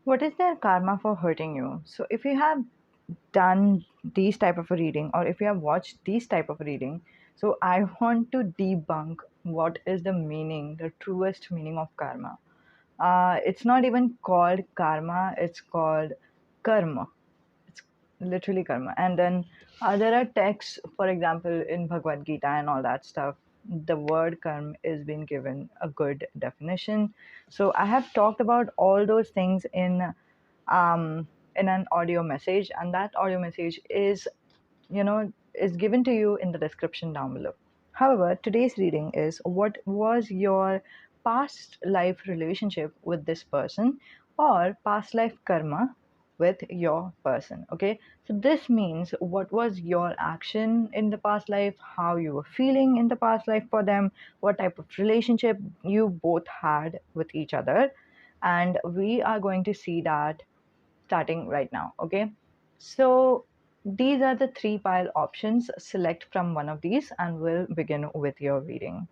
What is their karma for hurting you? So if you have done these type of a reading, or if you have watched these type of reading, so I want to debunk what is the meaning, the truest meaning of karma. It's not even called karma, it's called karma. It's literally karma. And then there are texts, for example, in Bhagavad Gita and all that stuff, the word karma is being given a good definition. So I have talked about all those things um, in an audio message, and that audio message is given to you in the description down below. However, today's reading is, what was your past life relationship with this person, or past life karma with your person. Okay, so this means what was your action in the past life, how you were feeling in the past life for them, what type of relationship you both had with each other, and we are going to see that starting right now. Okay, so these are the three pile options. Select from one of these and we'll begin with your reading.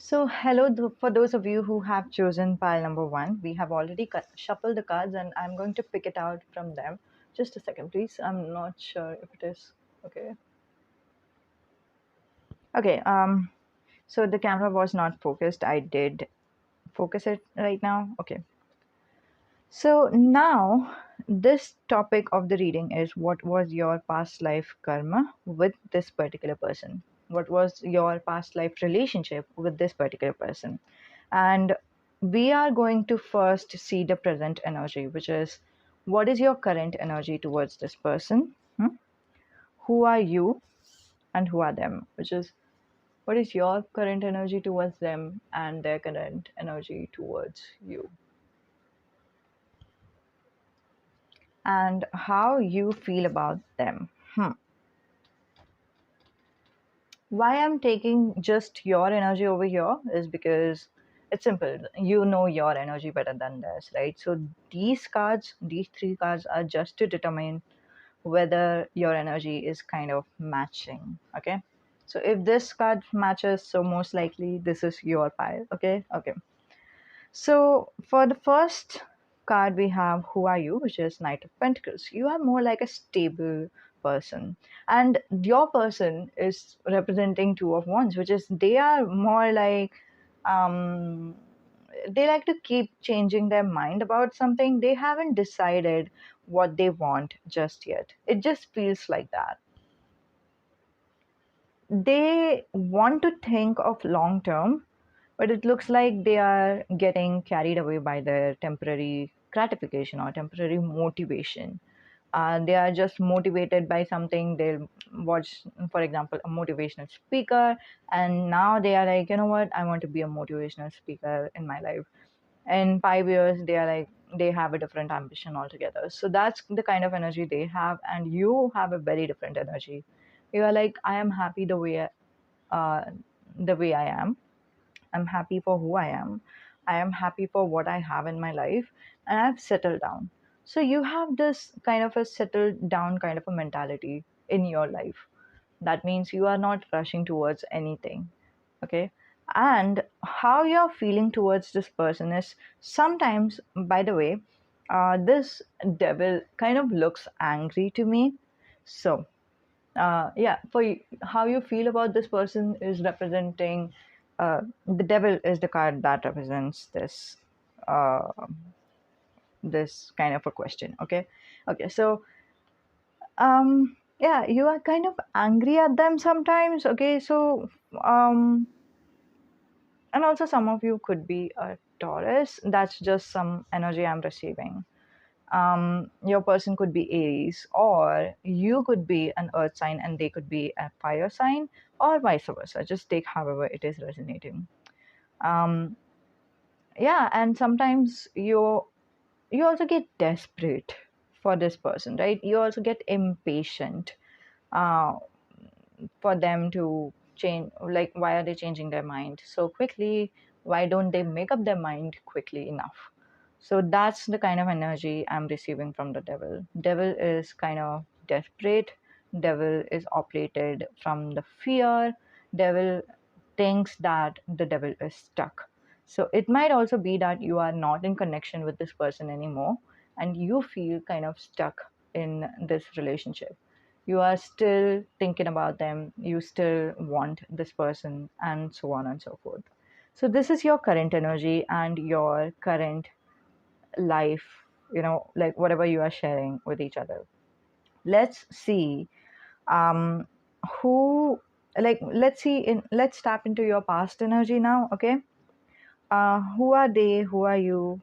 So hello, for those of you who have chosen pile number one, we have already shuffled the cards and I'm going to pick it out from them. Just a second please, I'm not sure if it is okay. Okay, so the camera was not focused. I did focus it right now. Okay, so now this topic of the reading is, what was your past life karma with this particular person? What was your past life relationship with this particular person? And we are going to first see the present energy, which is, what is your current energy towards this person? Who are you and who are them? Which is, what is your current energy towards them and their current energy towards you? And how you feel about them. Why I'm taking just your energy over here is because it's simple. You know your energy better than theirs, right? So these three cards are just to determine whether your energy is kind of matching. Okay. So if this card matches, so most likely this is your pile. Okay. Okay. So for the first card we have, who are you, which is Knight of Pentacles. You are more like a stable person, and your person is representing Two of Wands, which is, they are more like, um they like to keep changing their mind about something. They haven't decided what they want just yet. It just feels like that. They want to think of long term, but it looks like they are getting carried away by their temporary gratification or temporary motivation. They are just motivated by something. They'll watch, for example, a motivational speaker, and now they are like, you know what, I want to be a motivational speaker in my life. In 5 years, they are like, they have a different ambition altogether. So that's the kind of energy they have, and you have a very different energy. You are like, I am happy uh, the way I am. I'm happy for who I am. I am happy for what I have in my life, and I've settled down. So you have this kind of a settled down kind of a mentality in your life. That means you are not rushing towards anything. Okay. And how you're feeling towards this person is, sometimes, by the way, this devil kind of looks angry to me. So yeah, how you feel about this person is representing, the devil is the card that represents uh, this kind of a question. Okay. Okay, so yeah, you are kind of angry at them sometimes. Okay, so and also some of you could be a Taurus. That's just some energy I'm receiving. Your person could be Aries, or you could be an earth sign and they could be a fire sign, or vice versa. Just take however it is resonating. Um, yeah, and sometimes you also get desperate for this person, right? You also get impatient uh, for them to change. Like, why are they changing their mind so quickly? Why don't they make up their mind quickly enough? So that's the kind of energy I'm receiving from the devil. Devil is kind of desperate. Devil is operated from the fear. Devil thinks that the devil is stuck. So it might also be that you are not in connection with this person anymore and you feel kind of stuck in this relationship. You are still thinking about them, you still want this person, and so on and so forth. So this is your current energy and your current life, like whatever you are sharing with each other. Let's see um who let's tap into your past energy now, okay? Who are they, who are you,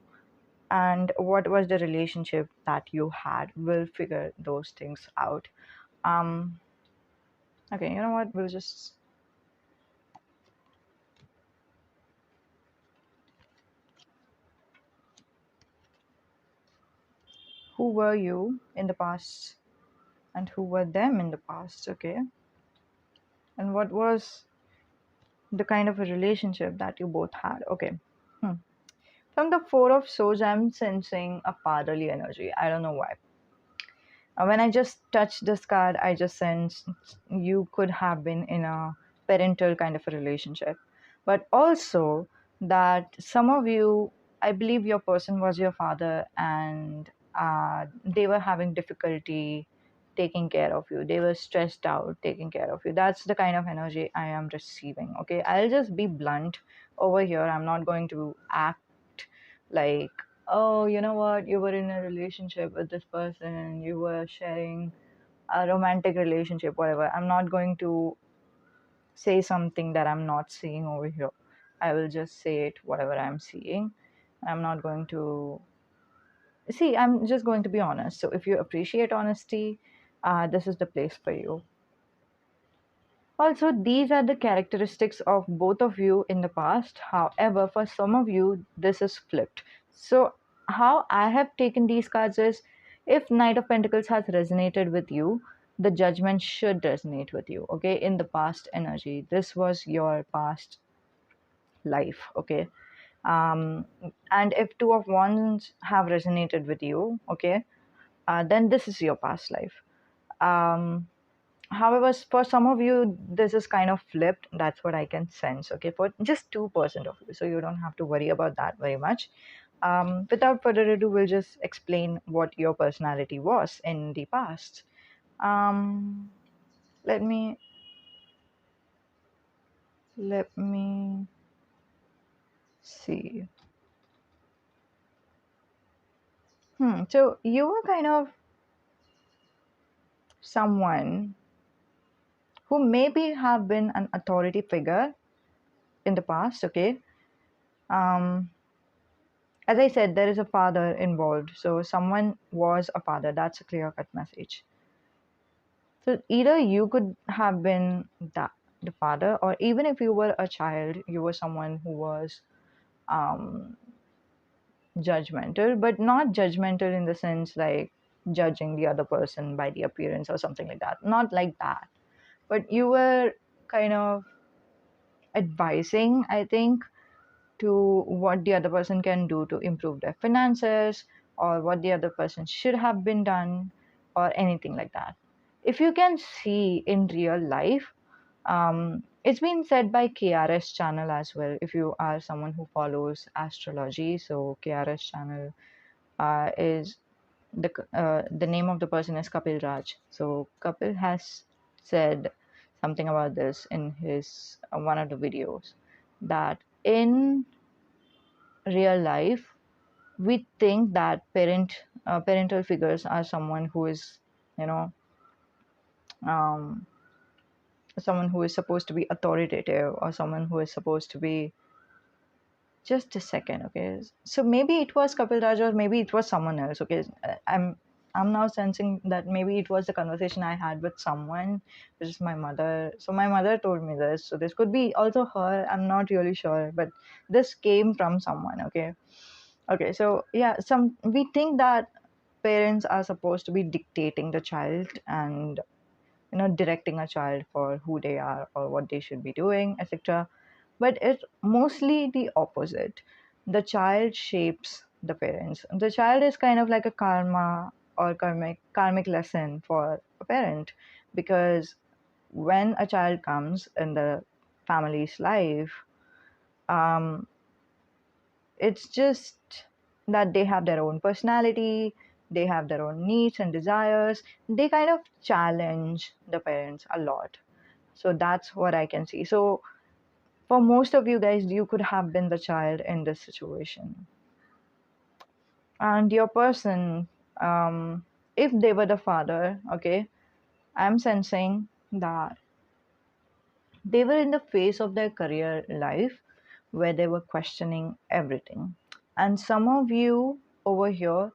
and what was the relationship that you had? We'll figure those things out. um okay, you know what, we'll just who were you in the past and who were them in the past, okay? And what was the kind of a relationship that you both had, okay? Hmm. From the Four of Swords, I'm sensing a fatherly energy. I don't know why. When I just touched this card, I just sensed you could have been in a parental kind of a relationship. But also that some of you, I believe your person was your father, and they were having difficulty taking care of you. They were stressed out taking care of you. That's the kind of energy I am receiving. Okay. I'll just be blunt over here. I'm not going to act like, oh, you know what, you were in a relationship with this person, you were sharing a romantic relationship, whatever. I'm not going to say something that I'm not seeing over here. I will just say it whatever I'm seeing. I'm not going to see, I'm just going to be honest. So if you appreciate honesty, this is the place for you. Also, these are the characteristics of both of you in the past. However, for some of you, this is flipped. So, how I have taken these cards is, if Knight of Pentacles has resonated with you, the Judgment should resonate with you. Okay, in the past energy, this was your past life. Okay, um, and if Two of Wands have resonated with you, okay, then this is your past life. Um, However, for some of you, this is kind of flipped. That's what I can sense. Okay, for just 2% of you, so you don't have to worry about that very much. Without further ado, we'll just explain what your personality was in the past. Um, let me let me see. So you were kind of someone who maybe have been an authority figure in the past. Okay. Um, as I said, there is a father involved. So someone was a father. That's a clear cut message. So either you could have been that the father, or even if you were a child, you were someone who was um, judgmental, but not judgmental in the sense like judging the other person by the appearance or something like that. Not like that. But you were kind of advising, I think, to what the other person can do to improve their finances, or what the other person should have been done, or anything like that. If you can see in real life, it's been said by KRS channel as well. If you are someone who follows astrology, so KRS channel is the name of the person is Kapil Raj. So Kapil has said something about this in his one of the videos, that in real life we think that parental figures are someone who is, you know um, someone who is supposed to be authoritative, or someone who is supposed to be, just a second, okay? So maybe it was Kapil Raj, or maybe it was someone else, okay? I'm now sensing that maybe it was the conversation I had with someone, which is my mother. So my mother told me this. So this could be also her. I'm not really sure, but this came from someone, okay? Okay, so yeah, some we think that parents are supposed to be dictating the child, and directing a child for who they are or what they should be doing, etc. But it's mostly the opposite. The child shapes the parents. The child is kind of like a karma or karmic lesson for a parent, because when a child comes in the family's life, um, It's just that they have their own personality, they have their own needs and desires. They kind of challenge the parents a lot. So that's what I can see. So for most of you guys, you could have been the child in this situation. And your person, if they were the father, okay, I'm sensing that they were in the phase of their career life where they were questioning everything. And some of you over here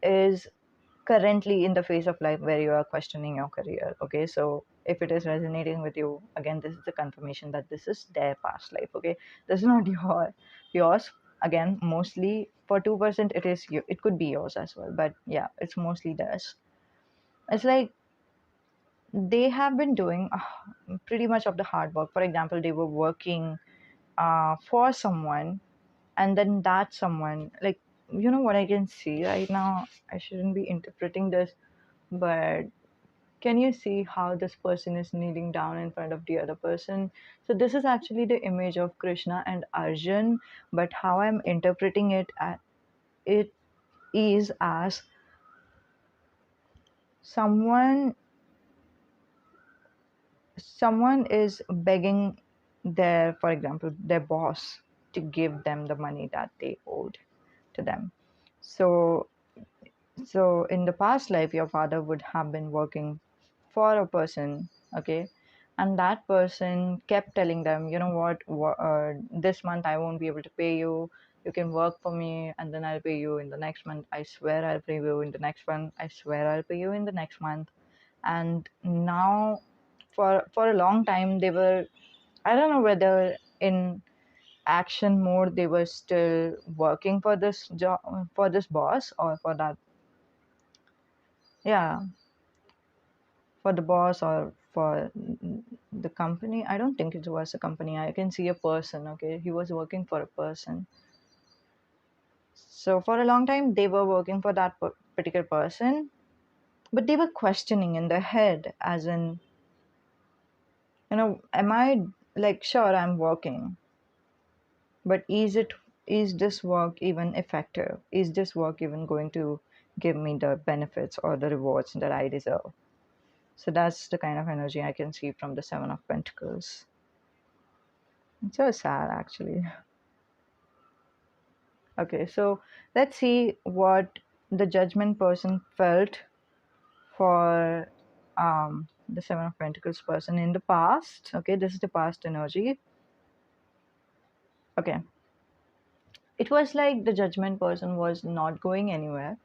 is currently in the phase of life where you are questioning your career. Okay, so if it is resonating with you, again, this is the confirmation that this is their past life. Okay, this is not yours. Again, mostly for 2%, it is you. It could be yours as well, but yeah, it's mostly theirs. It's like they have been doing pretty much of the hard work. For example, they were working for someone, and then that someone, like, you know what I can see right now? I shouldn't be interpreting this, but can you see how this person is kneeling down in front of the other person? So this is actually the image of Krishna and Arjun, but how I'm interpreting it, it is as someone someone is begging their, for example, their boss to give them the money that they owed to them. So so in the past life, your father would have been working for a person, okay, and that person kept telling them, you know what, this month I won't be able to pay you. You can work for me, and then I'll pay you in the next month. I swear I'll pay you in the next one. I swear I'll pay you in the next month. And now, for a long time, they were, I don't know whether in action mode they were still working for this job, for this boss, or for that, yeah, for the boss or for the company. I don't think it was a company. I can see a person. Okay, he was working for a person. So for a long time they were working for that particular person, but they were questioning in their head, as in, am I, like, sure, I'm working, but is this work even effective? Is this work even going to give me the benefits or the rewards that I deserve? So that's the kind of energy I can see from the Seven of Pentacles. It's so sad, actually. Okay, so let's see what the Judgment person felt for the Seven of Pentacles person in the past. Okay, this is the past energy. Okay, it was like the Judgment person was not going anywhere.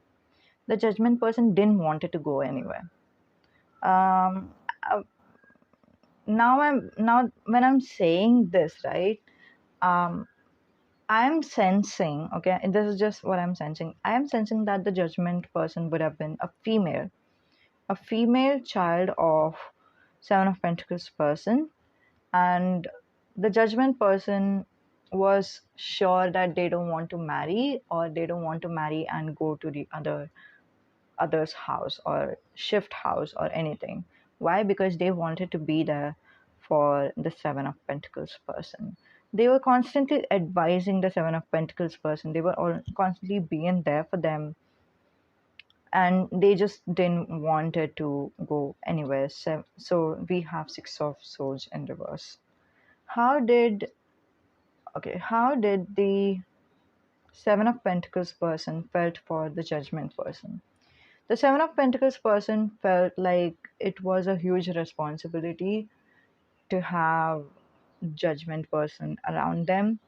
The Judgment person didn't want it to go anywhere. Um, uh, now when I'm saying this, right? Um, I'm sensing, okay, and this is just what I'm sensing. I am sensing that the Judgment person would have been a female child of Seven of Pentacles person, and the Judgment person was sure that they don't want to marry, or they don't want to marry and go to the other's house or shift house or anything. Why? Because they wanted to be there for the Seven of Pentacles person. They were constantly advising the Seven of Pentacles person. They were all constantly being there for them, and they just didn't want it to go anywhere. So we have Six of Swords in reverse. How did how did the Seven of Pentacles person felt for the Judgment person? The Seven of Pentacles person felt like it was a huge responsibility to have Judgment person around them,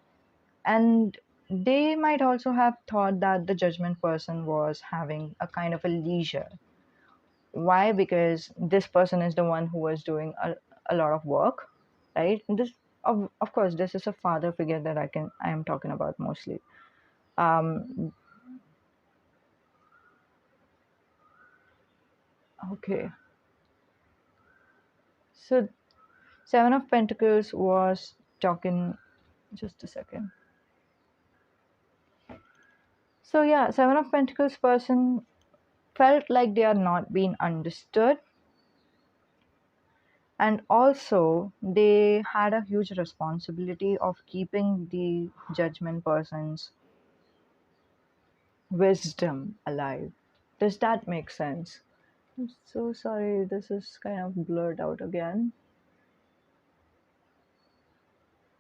and they might also have thought that the Judgment person was having a kind of a leisure. Why? Because this person is the one who was doing a lot of work, right? This, of course, this is a father figure that I am talking about mostly. Um, okay, so Seven of Pentacles was talking. Just a second. So yeah, Seven of Pentacles person felt like they are not being understood, and also they had a huge responsibility of keeping the Judgment persons wisdom alive. Does that make sense? I'm so sorry, this is kind of blurred out again.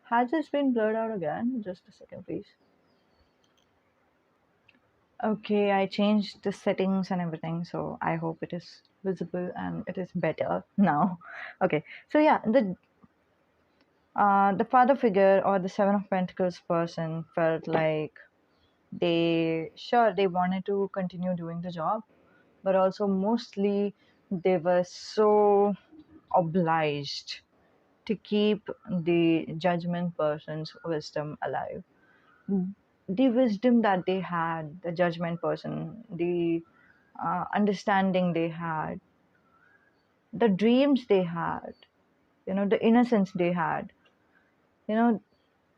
Has this been blurred out again? Just a second, please. Okay, I changed the settings and everything, so I hope it is visible and it is better now. Okay, so yeah, the father figure or the Seven of Pentacles person felt like they wanted to continue doing the job, but also mostly they were so obliged to keep the judgment person's wisdom alive. The wisdom that they had, the judgment person, the understanding they had, the dreams they had, the innocence they had, you know,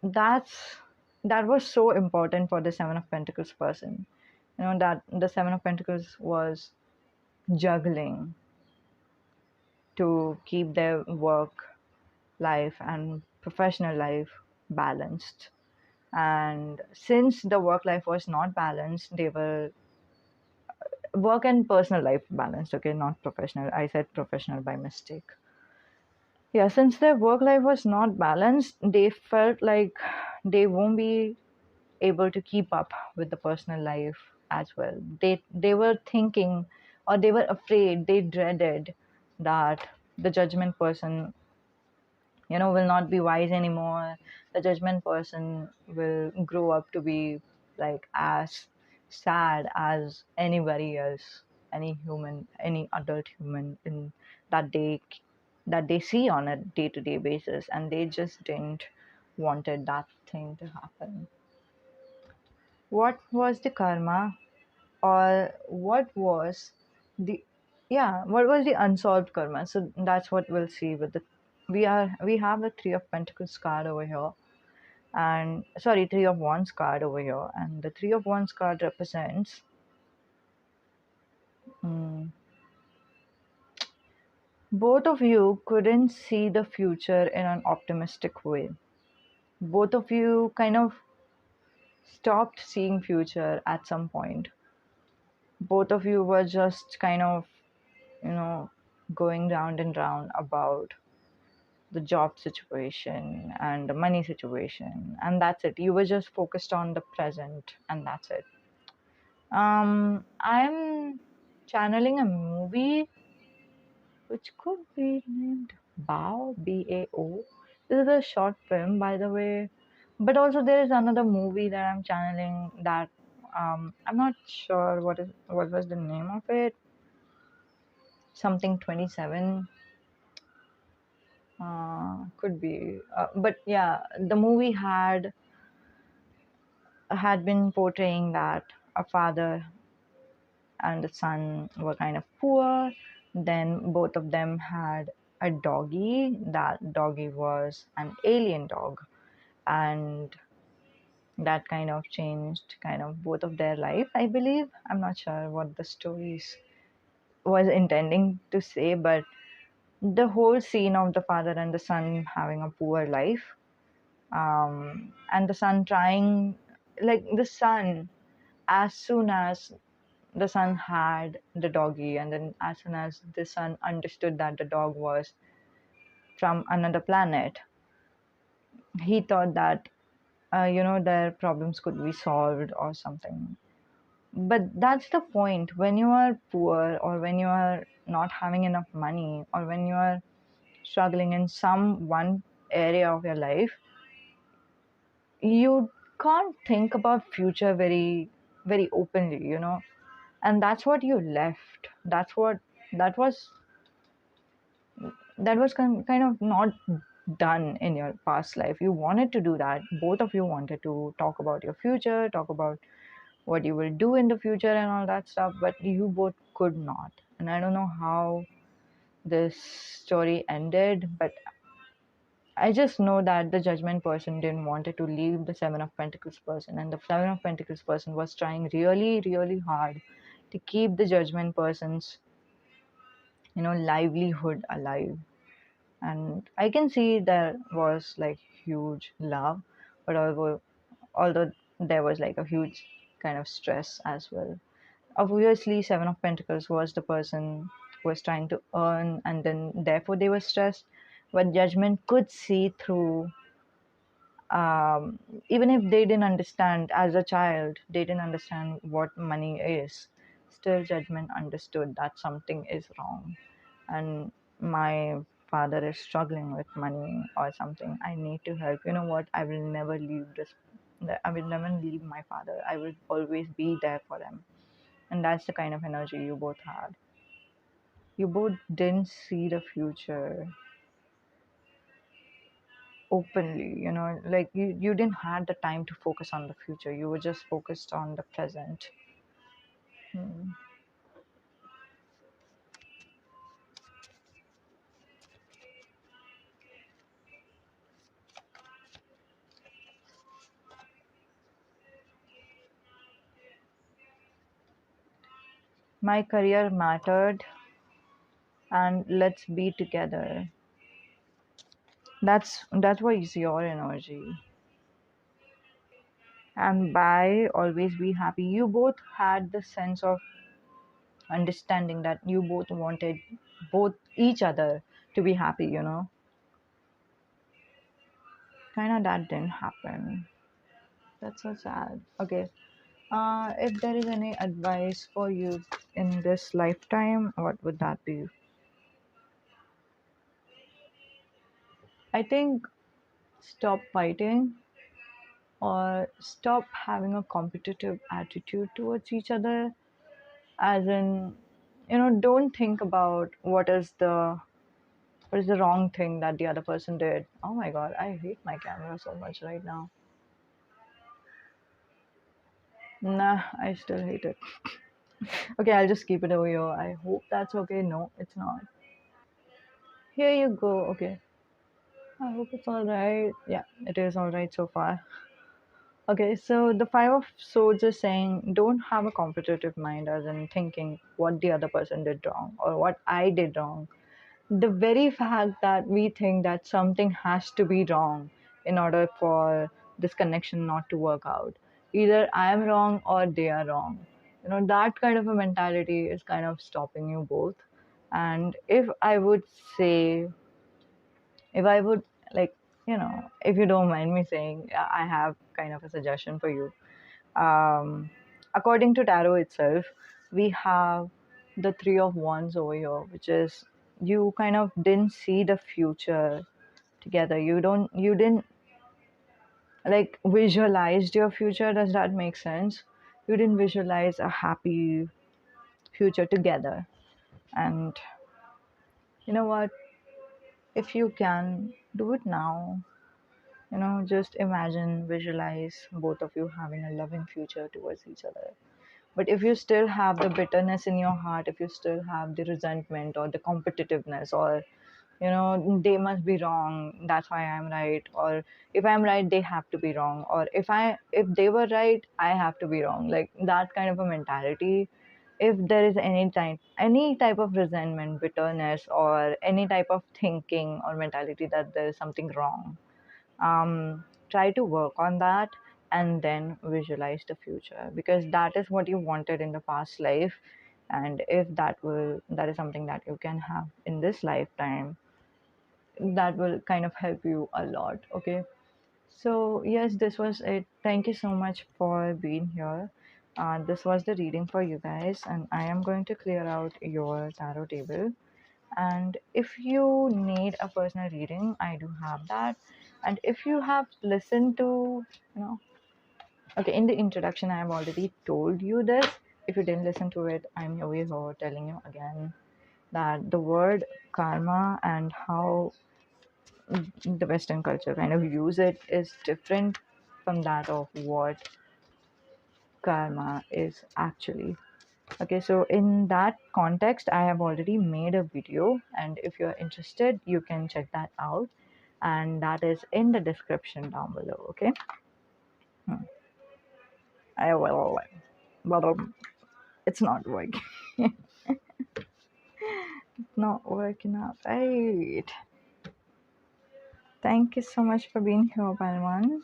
that's that was so important for the Seven of Pentacles person. That the Seven of Pentacles was juggling to keep their work life and professional life balanced. And since the work life was not balanced, they were work and personal life balanced. Okay, not professional. I said professional by mistake. Yeah, since their work life was not balanced, they felt like they won't be able to keep up with the personal life as well. They were thinking, or they were afraid, they dreaded that the judgment person, will not be wise anymore. The judgment person will grow up to be like as sad as anybody else, any human, any adult human in that they see on a day-to-day basis, and they just didn't wanted that thing to happen. What was the karma, or the what was the unsolved karma? So that's what we'll see with the we have the Three of Pentacles card over here, and sorry, Three of Wands card over here, and the Three of Wands card represents mm, both of you couldn't see the future in an optimistic way. Both of you kind of stopped seeing future at some point. Both of you were just kind of, you know going round and round about the job situation and the money situation, and that's it. You were just focused on the present, and that's it. I'm channeling a movie which could be named Bao. This is a short film, by the way, but also there is another movie that I'm channeling that I'm not sure what was the name of it. Something 27. Could be, but yeah, the movie had been portraying that a father and the son were kind of poor. Then both of them had a doggy. That doggy was an alien dog, and that kind of changed kind of both of their life, I believe. I'm not sure what the stories was intending to say, but the whole scene of the father and the son having a poor life, and the son trying, like the son, as soon as the son had the doggy, and then as soon as the son understood that the dog was from another planet, he thought that their problems could be solved or something. But that's the point. When you are poor, or when you are not having enough money, or when you are struggling in some one area of your life, you can't think about future very very openly, and that's what you left. That was kind of not done in your past life. You wanted to do that. Both of you wanted to talk about your future, talk about what you will do in the future and all that stuff, but you both could not. And I don't know how this story ended, but I just know that the judgment person didn't wanted to leave the Seven of Pentacles person, and the Seven of Pentacles person was trying really, really hard to keep the judgment person's, livelihood alive. And I can see there was like huge love, but although there was like a huge kind of stress as well. Obviously, Seven of Pentacles was the person who was trying to earn, and then therefore they were stressed. But Judgment could see through, um, even if they didn't understand as a child, they didn't understand what money is. Still, Judgment understood that something is wrong, and my father is struggling with money or something. I need to help. You know what? I will never leave this. I will never leave my father. I will always be there for him. And that's the kind of energy you both had. You both didn't see the future openly, like you didn't had the time to focus on the future. You were just focused on the present. Hmm. My career mattered, and let's be together. That was your energy. And by always be happy, you both had the sense of understanding that you both wanted both each other to be happy. Kind of that didn't happen. That's so sad. Okay. If there is any advice for you in this lifetime, what would that be? I think stop fighting, or stop having a competitive attitude towards each other. As in, don't think about what is the wrong thing that the other person did. Oh my god, I hate my camera so much right now. Nah, I still hate it. Okay, I'll just keep it over here. I hope that's okay. No, it's not. Here you go. Okay. I hope it's all right. Yeah, it is all right so far. Okay, so the Five of Swords is saying don't have a competitive mind, as in thinking what the other person did wrong or what I did wrong. The very fact that we think that something has to be wrong in order for this connection not to work out. Either I am wrong or they are wrong. That kind of a mentality is kind of stopping you both. And say, if I would, like, if you don't mind me saying, I have kind of a suggestion for you. According to tarot itself, we have the Three of Wands over here, which is you kind of didn't see the future together. You didn't like visualized your future. Does that make sense? You didn't visualize a happy future together. And you know what? If you can do it now, just imagine, visualize both of you having a loving future towards each other. But if you still have the bitterness in your heart, if you still have the resentment or the competitiveness, or they must be wrong, that's why I'm right, or if I'm right, they have to be wrong, or if they were right, I have to be wrong, like that kind of a mentality. If there is any type of resentment, bitterness, or any type of thinking or mentality that there is something wrong, try to work on that, and then visualize the future, because that is what you wanted in the past life. And if that is something that you can have in this lifetime, that will kind of help you a lot. Okay, so yes, this was it. Thank you so much for being here. This was the reading for you guys, and I am going to clear out your tarot table. And if you need a personal reading, I do have that. And if you have listened to, okay, in the introduction, I have already told you this. If you didn't listen to it, I'm over here telling you again that the word karma and how the Western culture kind of use it is different from that of what karma is actually. Okay, so in that context, I have already made a video, and if you're interested, you can check that out, and that is in the description down below. Okay, I will, but it's not working. Not working out. Right. Thank you so much for being here, Palman.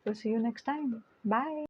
We'll see you next time. Bye.